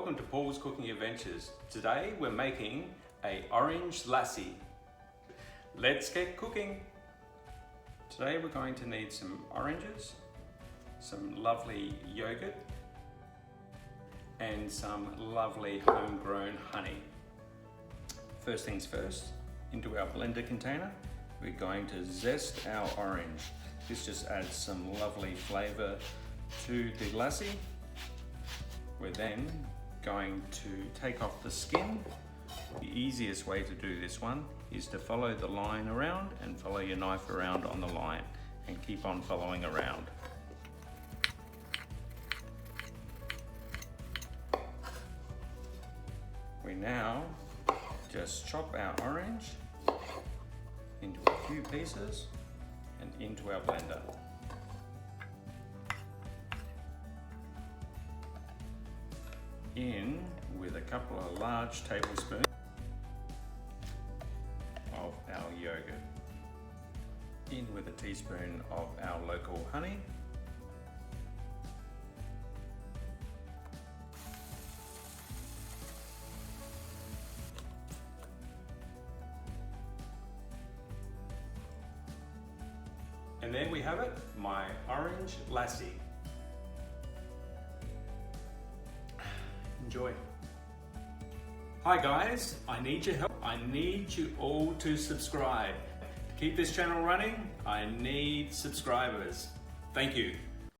welcome to Paul's Cooking Adventures. Today we're making a Orange Lassi. Let's get cooking. Today we're going to need some oranges, some lovely yogurt, and some lovely homegrown honey. First things first, into our blender container, we're going to zest our orange. This just adds some lovely flavour to the lassi. We're then going to take off the skin. The easiest way to do this one is to follow the line around and follow your knife around on the line and keep on following around. We now just chop our orange into a few pieces and into our blender. In with a couple of large tablespoons of our yogurt. In with a teaspoon of our local honey. And there we have it, my Orange Lassi. Enjoy. Hi guys, I need your help. I need you all to subscribe. To keep this channel running, I need subscribers. Thank you.